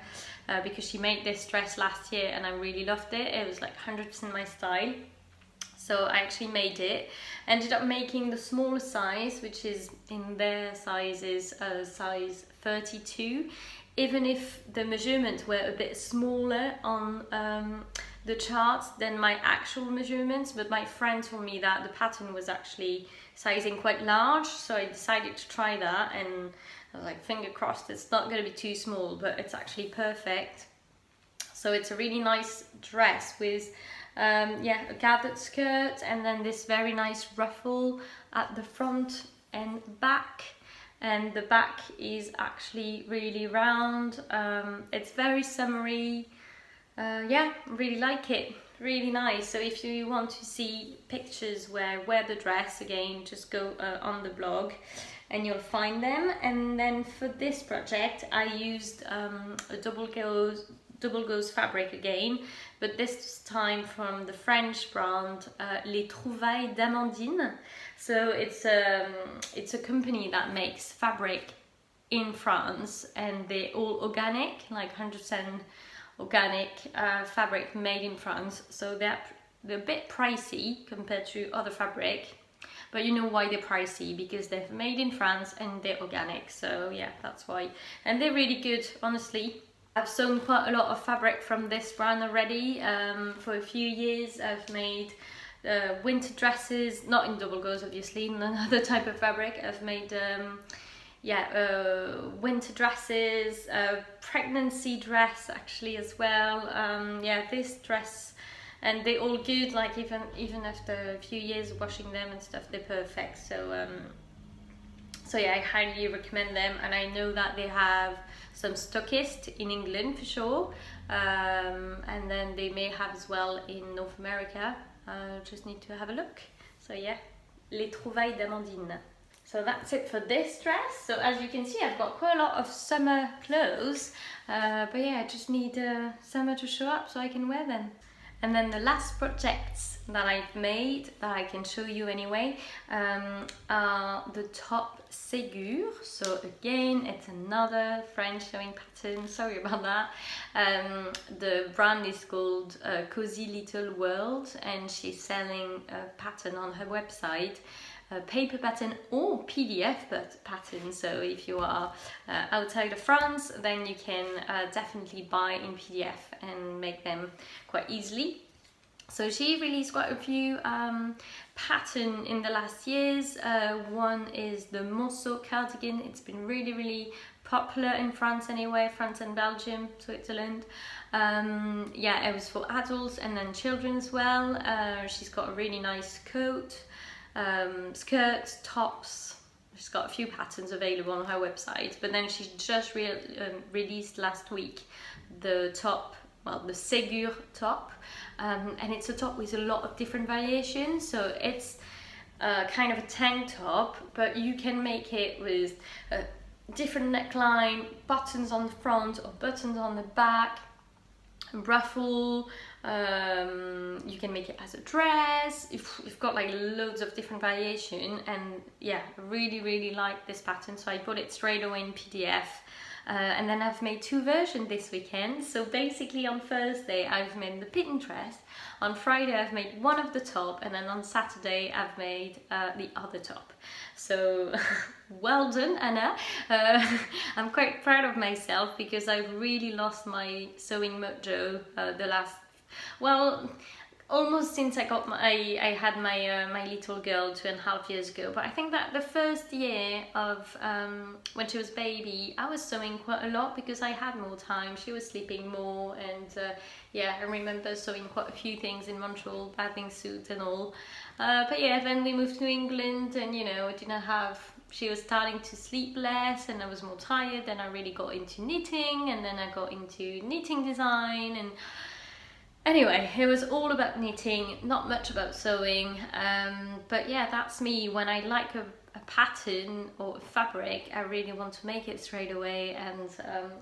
because she made this dress last year and I really loved it. It was like 100% my style. So I actually made it, ended up making the smaller size, which is in their sizes size 32, even if the measurements were a bit smaller on the charts than my actual measurements. But my friend told me that the pattern was actually sizing quite large, so I decided to try that, and I was like, finger crossed, it's not going to be too small, but it's actually perfect. So it's a really nice dress with a gathered skirt, and then this very nice ruffle at the front and back, and the back is actually really round. It's very summery. Yeah, really like it, really nice. So if you want to see pictures where I wear the dress, again, just go on the blog and you'll find them. And then for this project I used a double gauze fabric again, but this time from the French brand Les Trouvailles d'Amandine. So it's a company that makes fabric in France, and they're all organic, like 100% organic fabric made in France. So they're a bit pricey compared to other fabric, but you know why they're pricey, because they're made in France and they're organic. So yeah, that's why. And they're really good, honestly. I've sewn quite a lot of fabric from this brand already. For a few years I've made winter dresses, not in double gauze obviously, another type of fabric. I've made winter dresses, pregnancy dress actually as well. This dress, and they're all good, like even after a few years washing them and stuff, they're perfect. So yeah, I highly recommend them, and I know that they have some stockists in England for sure, and then they may have as well in North America. Just need to have a look. So yeah, Les Trouvailles d'Amandine. So that's it for this dress. So as you can see, I've got quite a lot of summer clothes, but yeah, I just need summer to show up so I can wear them. And then the last projects that I've made, that I can show you anyway, are the top Ségur. So again, it's another French sewing pattern, sorry about that. The brand is called Cozy Little World, and she's selling a pattern on her website, a paper pattern or PDF pattern. So if you are outside of France, then you can definitely buy in PDF and make them quite easily. So she released quite a few patterns in the last years. One is the Monceau cardigan. It's been really popular in France anyway, France and Belgium, Switzerland. Yeah, it was for adults and then children as well. She's got a really nice coat, skirts, tops. She's got a few patterns available on her website, but then she just released last week the top, well, the Ségur top, and it's a top with a lot of different variations. So it's kind of a tank top, but you can make it with a different neckline, buttons on the front or buttons on the back, ruffle. You can make it as a dress. You've got like loads of different variation, and yeah, really like this pattern, so I put it straight away in PDF. And then I've made 2 versions this weekend. So basically on Thursday I've made the pitten dress, on Friday I've made one of the top, and then on Saturday I've made the other top. So well done, Anna. I'm quite proud of myself because I've really lost my sewing mojo the last, well, almost since I had my little girl 2.5 years ago. But I think that the first year of when she was baby, I was sewing quite a lot because I had more time. She was sleeping more, and yeah, I remember sewing quite a few things in Montreal, bathing suit and all. But yeah, then we moved to England, and you know, I didn't have. She was starting to sleep less, and I was more tired. Then I really got into knitting, and then I got into knitting design, and anyway, it was all about knitting, not much about sewing. But yeah, that's me. When I like a pattern or a fabric, I really want to make it straight away. And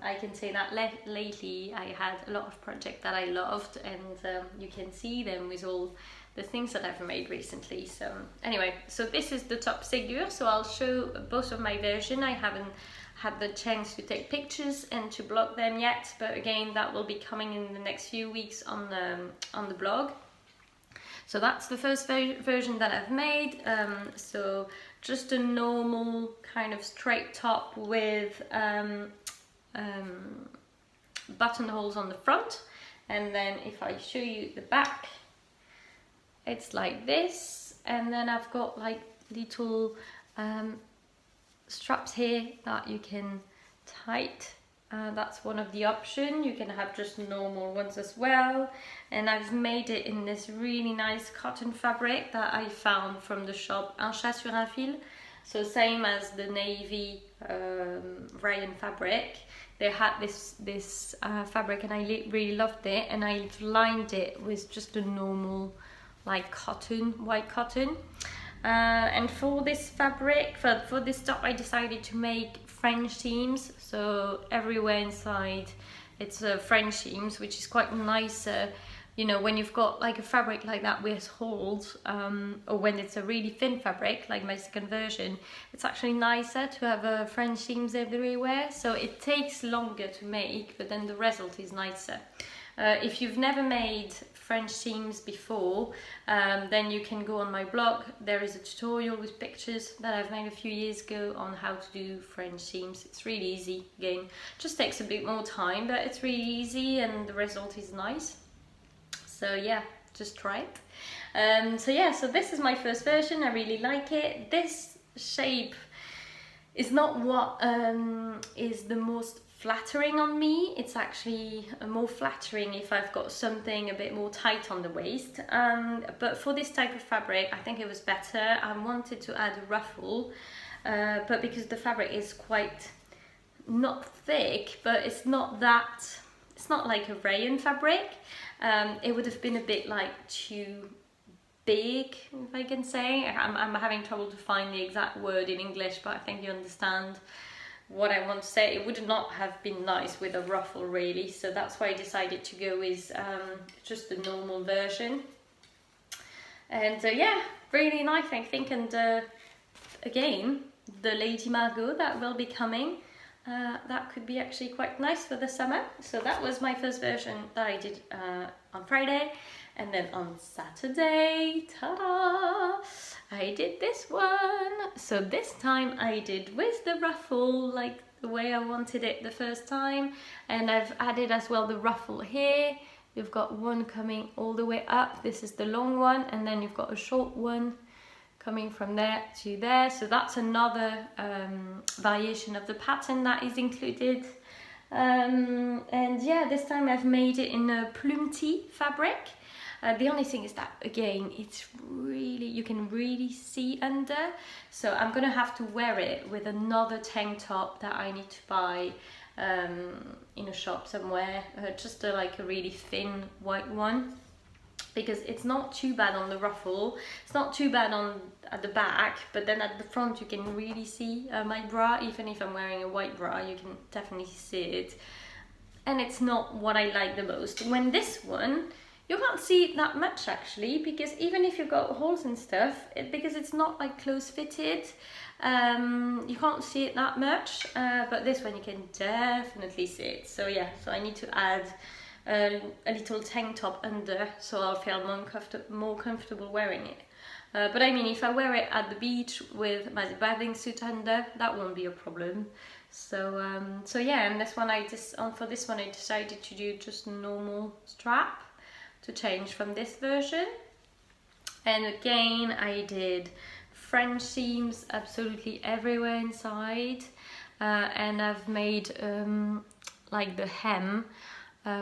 I can say that lately I had a lot of projects that I loved, and you can see them with all the things that I've made recently. So anyway, so this is the top Ségur. So I'll show both of my version. I haven't had the chance to take pictures and to blog them yet, but again, that will be coming in the next few weeks on the blog. So that's the first version that I've made. So just a normal kind of straight top with buttonholes on the front, and then if I show you the back, it's like this, and then I've got like little straps here that you can tight. That's one of the options. You can have just normal ones as well, and I've made it in this really nice cotton fabric that I found from the shop Un Chat sur un Fil. So same as the navy rayon fabric, they had this fabric, and I really loved it, and I lined it with just a normal like cotton, white cotton. And for this fabric, for this top, I decided to make French seams. So everywhere inside, it's French seams, which is quite nice. You know, when you've got like a fabric like that with holes, or when it's a really thin fabric, like my second version, it's actually nicer to have French seams everywhere. So it takes longer to make, but then the result is nicer. If you've never made French seams before, then you can go on my blog. There is a tutorial with pictures that I've made a few years ago on how to do French seams. It's really easy. Again, just takes a bit more time, but it's really easy and the result is nice. So yeah, just try it. So yeah, so this is my first version. I really like it. This shape is not what is the most flattering on me. It's actually more flattering if I've got something a bit more tight on the waist, but for this type of fabric I think it was better. I wanted to add a ruffle, but because the fabric is quite not thick, but it's not like a rayon fabric, it would have been a bit like too big, if I can say. I'm having trouble to find the exact word in English, but I think you understand what I want to say. It would not have been nice with a ruffle really, so that's why I decided to go with just the normal version. And yeah, really nice I think. And again, the Lady Margot that will be coming, that could be actually quite nice for the summer. So that was my first version that I did on Friday. And then on Saturday, ta-da, I did this one. So this time I did with the ruffle, like the way I wanted it the first time. And I've added as well the ruffle here you've got one coming all the way up. This is the long one, and then you've got a short one coming from there to there. So that's another variation of the pattern that is included. And yeah, this time I've made it in a plume tee fabric. The only thing is that, again, it's really, you can really see under. So I'm gonna have to wear it with another tank top that I need to buy in a shop somewhere, just like a really thin white one, because it's not too bad on the ruffle, it's not too bad at the back, but then at the front you can really see my bra. Even if I'm wearing a white bra, you can definitely see it, and it's not what I like the most. When this one, you can't see it that much actually, because even if you've got holes and stuff, because it's not like close fitted, you can't see it that much, but this one you can definitely see it. So yeah, so I need to add a little tank top under, so I'll feel more comfortable wearing it. But I mean, if I wear it at the beach with my bathing suit under, that won't be a problem. So so yeah, and this one for this one I decided to do just normal strap to change from this version. And again, I did French seams absolutely everywhere inside, and I've made like the hem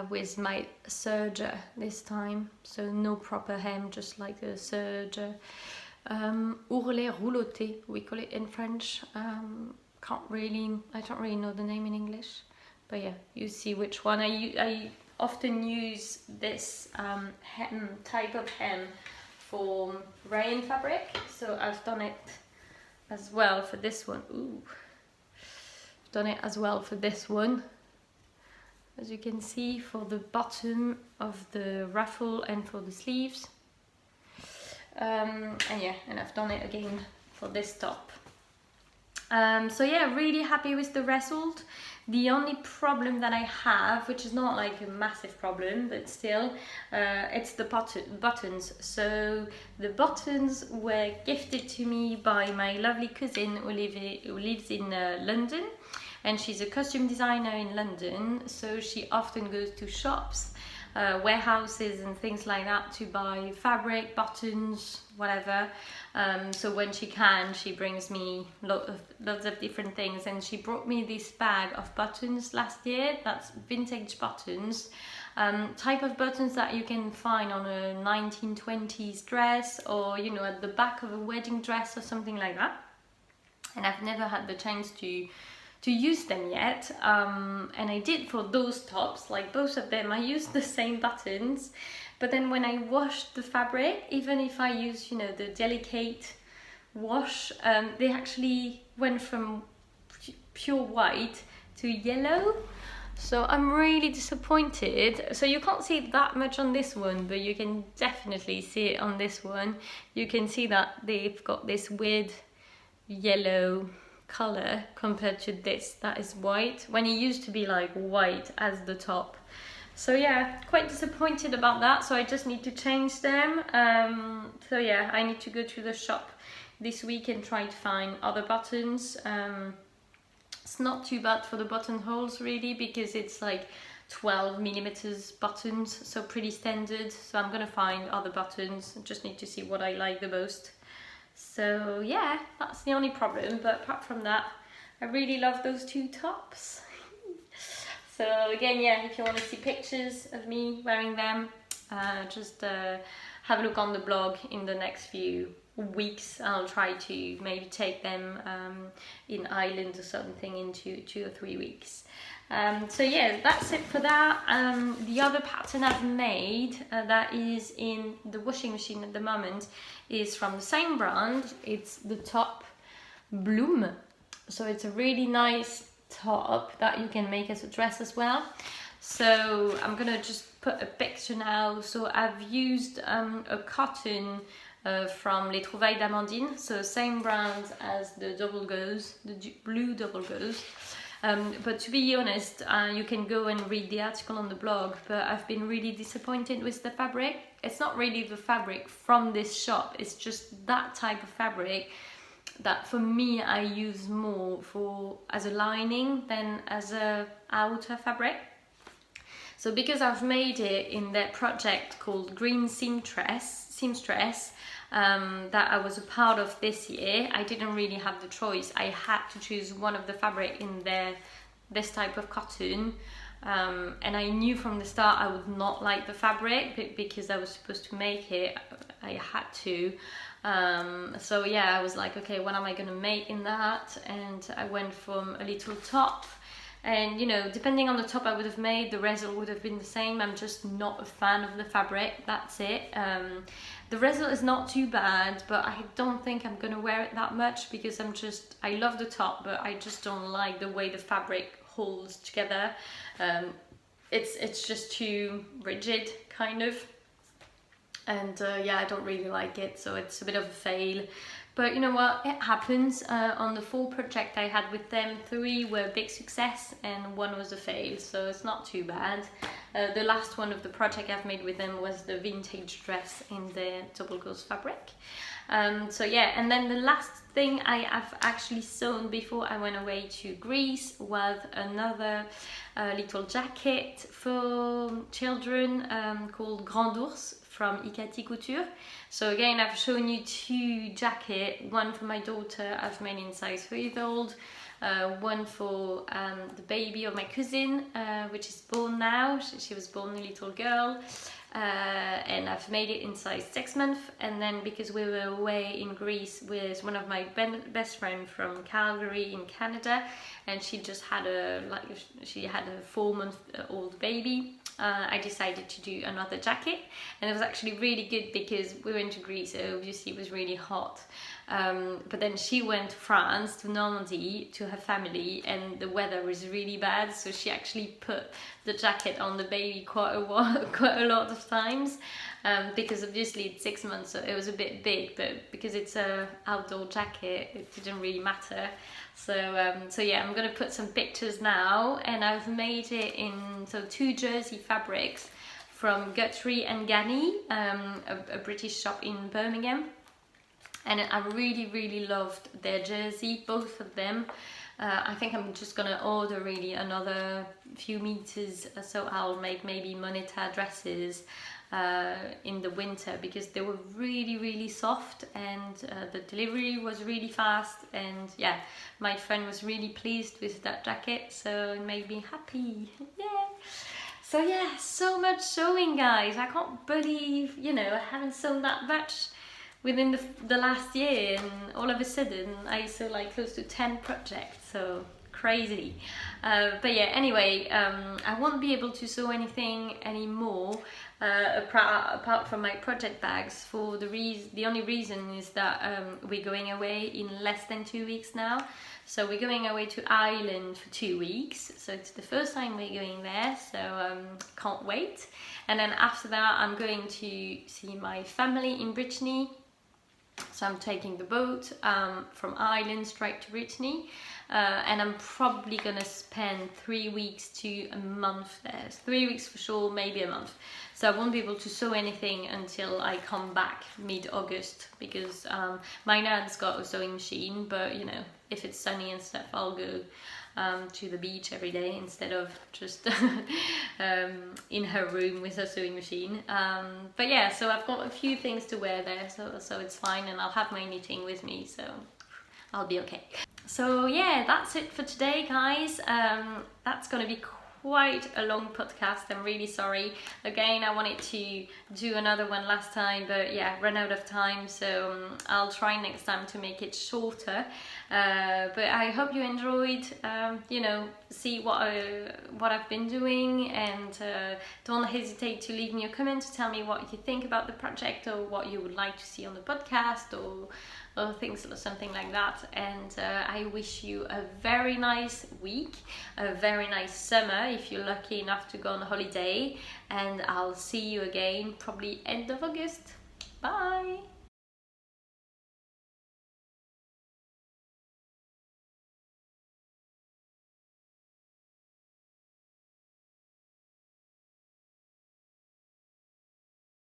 with my serger this time, so no proper hem, just like a serger. Ourlet rouloté, we call it in French. I don't really know the name in English, but yeah, you see which one. I often use this type of hem for rayon fabric, so I've done it as well for this one. I've done it as well for this one, as you can see, for the bottom of the ruffle and for the sleeves. And yeah, and I've done it again for this top. So yeah, really happy with the result. The only problem that I have, which is not like a massive problem, but still, it's the buttons. So the buttons were gifted to me by my lovely cousin who lives in London, and she's a costume designer in London, so she often goes to shops, warehouses and things like that to buy fabric, buttons, whatever. So when she can, she brings me lots of different things, and she brought me this bag of buttons last year. That's vintage buttons, type of buttons that you can find on a 1920s dress, or you know, at the back of a wedding dress or something like that. And I've never had the chance to use them yet, and I did for those tops, like both of them I used the same buttons, but then when I washed the fabric, even if I use, you know, the delicate wash, they actually went from pure white to yellow. So I'm really disappointed. So you can't see it that much on this one, but you can definitely see it on this one. You can see that they've got this weird yellow color compared to this that is white, when it used to be like white as the top. So yeah, quite disappointed about that, so I just need to change them. So yeah, I need to go to the shop this week and try to find other buttons. It's not too bad for the buttonholes really, because it's like 12 millimeters buttons, so pretty standard. So I'm gonna find other buttons, just need to see what I like the most. So yeah, that's the only problem, but apart from that, I really love those two tops. So again, yeah, if you want to see pictures of me wearing them, just have a look on the blog in the next few weeks. I'll try to maybe take them in Ireland or something in 2 or 3 weeks. So yeah, that's it for that. The other pattern I've made that is in the washing machine at the moment is from the same brand. It's the top Bloom. So it's a really nice top that you can make as a dress as well. So I'm gonna just put a picture now. So I've used a cotton from Les Trouvailles d'Amandine, so same brand as the double gauze, the blue double gauze. But to be honest, you can go and read the article on the blog, but I've been really disappointed with the fabric. It's not really the fabric from this shop, it's just that type of fabric that for me I use more as a lining than as a outer fabric. So because I've made it in that project called Green Seamstress, that I was a part of this year, I didn't really have the choice. I had to choose one of the fabric in this type of cotton, and I knew from the start I would not like the fabric, because I was supposed to make it, I had to. So yeah, I was like, okay, what am I gonna make in that? And I went from a little top, and you know, depending on the top I would have made, the result would have been the same. I'm just not a fan of the fabric, that's it. The result is not too bad, but I don't think I'm gonna wear it that much, because I love the top, but I just don't like the way the fabric holds together. It's just too rigid, kind of. And yeah, I don't really like it, so it's a bit of a fail. But you know what, it happens. On the 4 project I had with them, 3 were a big success and 1 was a fail, so it's not too bad. The last one of the project I've made with them was the vintage dress in the double gauze fabric. So yeah, and then the last thing I have actually sewn before I went away to Greece was another little jacket for children called Grand Ours from Couture. So again, I've shown you 2 jackets, one for my daughter I've made in size 3-year-old, one for the baby of my cousin, which is born now. She was born a little girl, and I've made it in size 6 months. And then because we were away in Greece with one of my best friends from Calgary in Canada, and she just had a 4-month-old baby, I decided to do another jacket, and it was actually really good because we went to Greece, so obviously it was really hot, but then she went to France, to Normandy, to her family, and the weather was really bad, so she actually put the jacket on the baby quite a lot of times, because obviously it's 6 months, so it was a bit big, but because it's a outdoor jacket, it didn't really matter. So yeah, I'm gonna put some pictures now, and I've made it in 2 jersey fabrics from Guthrie and Ganny, a British shop in Birmingham, and I really loved their jersey, both of them. I think I'm just gonna order really another few meters, so I'll make maybe Moneta dresses in the winter, because they were really soft, and the delivery was really fast, and yeah, my friend was really pleased with that jacket, so it made me happy. Yeah. So yeah, so much sewing, guys. I can't believe, you know, I haven't sewn that much within the last year, and all of a sudden I sew like close to 10 projects, so crazy. But yeah, anyway, I won't be able to sew anything anymore apart from my project bags, for the only reason is that we're going away in less than 2 weeks now. So we're going away to Ireland for 2 weeks, so it's the first time we're going there, so can't wait. And then after that I'm going to see my family in Brittany. So I'm taking the boat from Ireland straight to Brittany, and I'm probably gonna spend 3 weeks to a month there. 3 weeks for sure, maybe a month. So I won't be able to sew anything until I come back mid-August, because my nan's got a sewing machine, but you know, if it's sunny and stuff, I'll go to the beach every day instead of just in her room with her sewing machine. But yeah, so I've got a few things to wear there, so it's fine, and I'll have my knitting with me, so I'll be okay. So yeah, that's it for today, guys. That's gonna be quite a long podcast. I'm really sorry. Again, I wanted to do another one last time, but yeah, ran out of time, so I'll try next time to make it shorter. But I hope you enjoyed, you know, see what I've been doing, and don't hesitate to leave me a comment to tell me what you think about the project, or what you would like to see on the podcast, or things or something like that. And I wish you a very nice week, a very nice summer if you're lucky enough to go on holiday, and I'll see you again probably end of August. Bye!